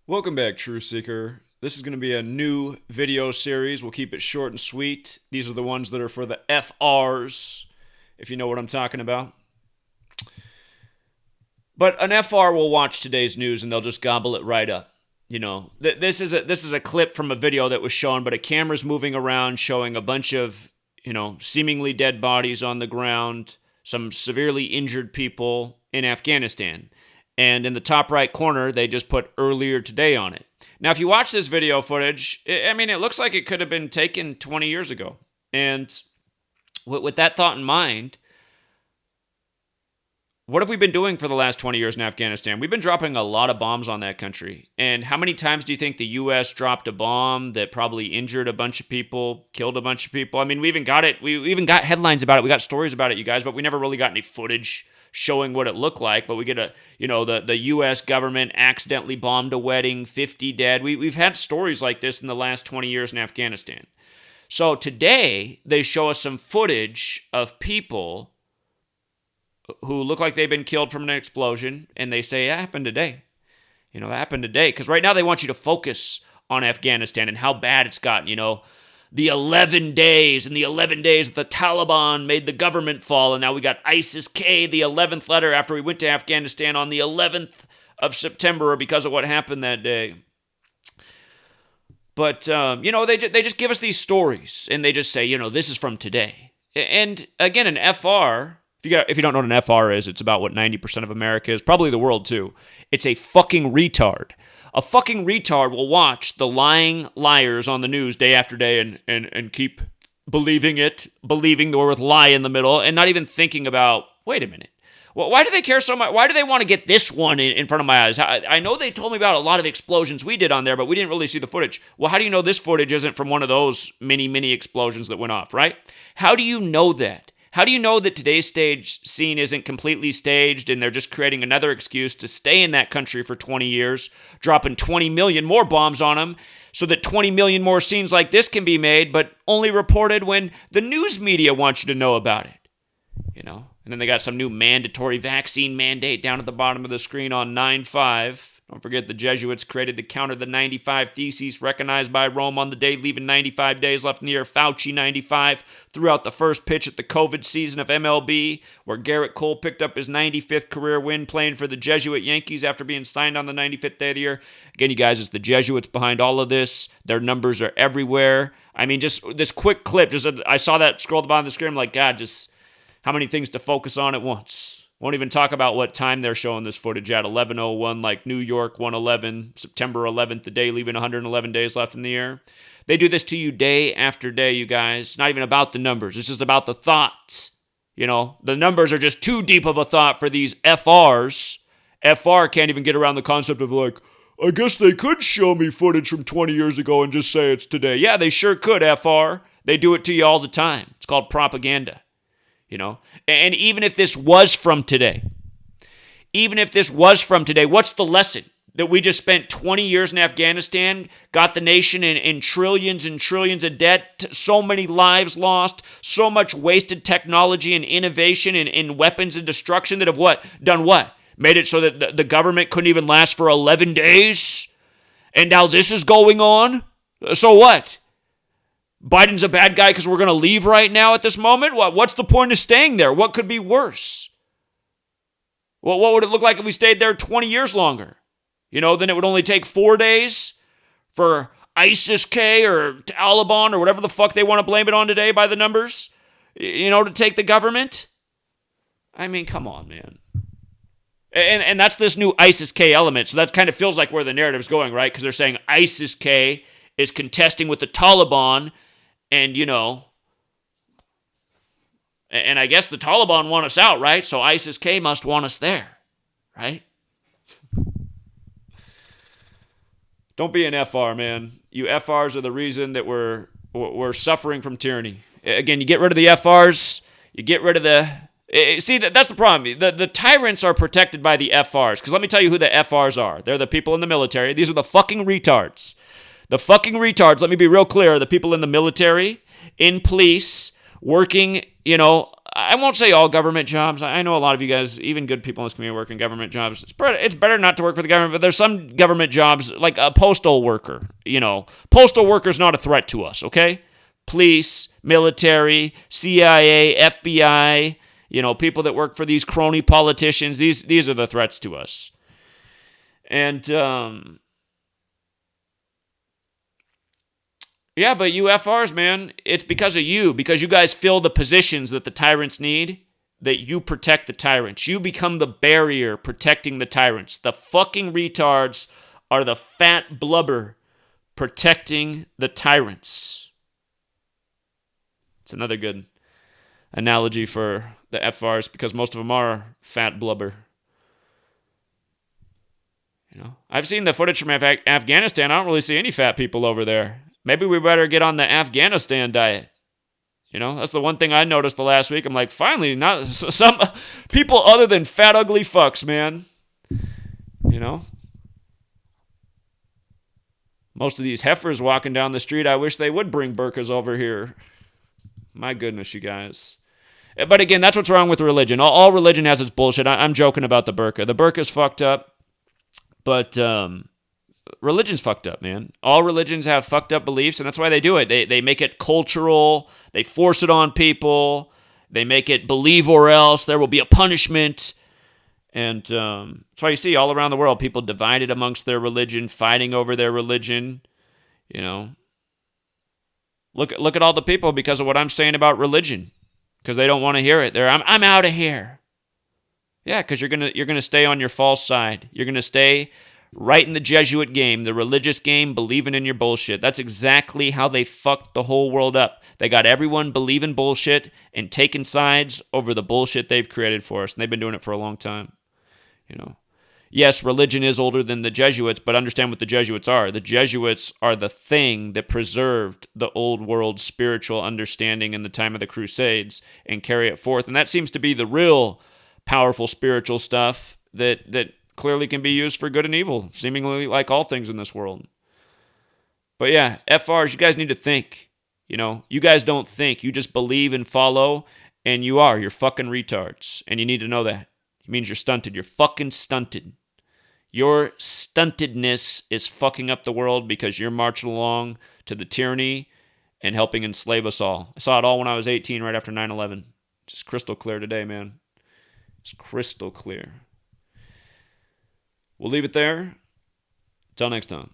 Welcome back, Truth Seeker. This is going to be a new video series. We'll keep it short and sweet. These are the ones that are for the FRs, if you know what I'm talking about. But an FR will watch today's news and they'll just gobble it right up. This is a clip from a video that was shown, but a camera's moving around showing a bunch of, seemingly dead bodies on the ground, some severely injured people in Afghanistan. And in the top right corner, they just put earlier today on it. Now, if you watch this video footage, it looks like it could have been taken 20 years ago. And with that thought in mind, what have we been doing for the last 20 years in Afghanistan? We've been dropping a lot of bombs on that country. And how many times do you think the U.S. dropped a bomb that probably injured a bunch of people, killed a bunch of people? We even got it. We even got headlines about it. We got stories about it, you guys, but we never really got any footage showing what it looked like. But we get the U.S. government accidentally bombed a wedding, 50 dead. We've had stories like this in the last 20 years in Afghanistan. So today, they show us some footage of people who look like they've been killed from an explosion, and they say it happened today. That happened today. Because right now they want you to focus on Afghanistan and how bad it's gotten. The 11 days, and the 11 days that the Taliban made the government fall, and now we got ISIS-K, the 11th letter after we went to Afghanistan on the 11th of September because of what happened that day. But, they just give us these stories, and they just say, this is from today. And, again, an FR... If you don't know what an FR is, it's about what 90% of America is, probably the world too. It's a fucking retard. A fucking retard will watch the lying liars on the news day after day and keep believing the word lie in the middle, and not even thinking about, wait a minute. Well, why do they care so much? Why do they want to get this one in front of my eyes? I know they told me about a lot of explosions we did on there, but we didn't really see the footage. Well, how do you know this footage isn't from one of those mini explosions that went off, right? How do you know that? How do you know that today's stage scene isn't completely staged and they're just creating another excuse to stay in that country for 20 years, dropping 20 million more bombs on them so that 20 million more scenes like this can be made, but only reported when the news media wants you to know about it? And then they got some new mandatory vaccine mandate down at the bottom of the screen on 9/5. Don't forget the Jesuits created to counter the 95 Theses recognized by Rome on the day leaving 95 days left in the year. Fauci 95 threw out the first pitch at the COVID season of MLB, where Garrett Cole picked up his 95th career win playing for the Jesuit Yankees after being signed on the 95th day of the year. Again, you guys, it's the Jesuits behind all of this. Their numbers are everywhere. Just this quick clip. I saw that scroll at the bottom of the screen. I'm like, God, just how many things to focus on at once. Won't even talk about what time they're showing this footage at, 11:01, like New York 111, September 11th, the day leaving 111 days left in the year. They do this to you day after day, you guys. It's not even about the numbers. It's just about the thoughts. The numbers are just too deep of a thought for these FRs. FR can't even get around the concept of like, I guess they could show me footage from 20 years ago and just say it's today. Yeah, they sure could, FR. They do it to you all the time. It's called propaganda. And even if this was from today, what's the lesson? That we just spent 20 years in Afghanistan, got the nation in trillions and trillions of debt, so many lives lost, so much wasted technology and innovation in weapons and destruction that have done what? Made it so that the government couldn't even last for 11 days? And now this is going on? So what? Biden's a bad guy because we're going to leave right now at this moment? What's the point of staying there? What could be worse? Well, what would it look like if we stayed there 20 years longer? Then it would only take 4 days for ISIS-K or Taliban or whatever the fuck they want to blame it on today by the numbers, to take the government? Come on, man. And that's this new ISIS-K element. So that kind of feels like where the narrative's going, right? Because they're saying ISIS-K is contesting with the Taliban. And, and I guess the Taliban want us out, right? So ISIS-K must want us there, right? Don't be an FR, man. You FRs are the reason that we're suffering from tyranny. Again, you get rid of the FRs, you get rid of the... See, that's the problem. The tyrants are protected by the FRs. Because let me tell you who the FRs are. They're the people in the military. These are the fucking retards. The fucking retards, let me be real clear, the people in the military, in police, working, I won't say all government jobs. I know a lot of you guys, even good people in this community, work in government jobs. It's better not to work for the government, but there's some government jobs, like a postal worker. Postal worker's not a threat to us, okay? Police, military, CIA, FBI, people that work for these crony politicians, these are the threats to us. And, yeah, but you FRs, man, it's because you guys fill the positions that the tyrants need, that you protect the tyrants. You become the barrier protecting the tyrants. The fucking retards are the fat blubber protecting the tyrants. It's another good analogy for the FRs because most of them are fat blubber. I've seen the footage from Afghanistan. I don't really see any fat people over there. Maybe we better get on the Afghanistan diet. That's the one thing I noticed the last week. I'm like, finally, not some people other than fat, ugly fucks, man. Most of these heifers walking down the street, I wish they would bring burqas over here. My goodness, you guys. But again, that's what's wrong with religion. All religion has its bullshit. I'm joking about the burqa. The burqa's fucked up. But religion's fucked up, man. All religions have fucked up beliefs, and that's why they do it. They make it cultural. They force it on people. They make it believe or else. There will be a punishment. And that's why you see all around the world people divided amongst their religion, fighting over their religion. Look at all the people because of what I'm saying about religion, because they don't want to hear it. I'm out of here. Yeah, because you're gonna stay on your false side. You're gonna stay right in the Jesuit game, the religious game, believing in your bullshit. That's exactly how they fucked the whole world up. They got everyone believing bullshit and taking sides over the bullshit they've created for us, and they've been doing it for a long time. Yes, religion is older than the Jesuits, but understand what the Jesuits are. The Jesuits are the thing that preserved the old world spiritual understanding in the time of the Crusades and carry it forth, and that seems to be the real powerful spiritual stuff that clearly can be used for good and evil, seemingly like all things in this world. But yeah, FRs, you guys need to think. You guys don't think. You just believe and follow, and you're fucking retards. And you need to know that. It means you're stunted. You're fucking stunted. Your stuntedness is fucking up the world because you're marching along to the tyranny and helping enslave us all. I saw it all when I was 18, right after 9/11. Just crystal clear today, man. It's crystal clear. We'll leave it there. Until next time.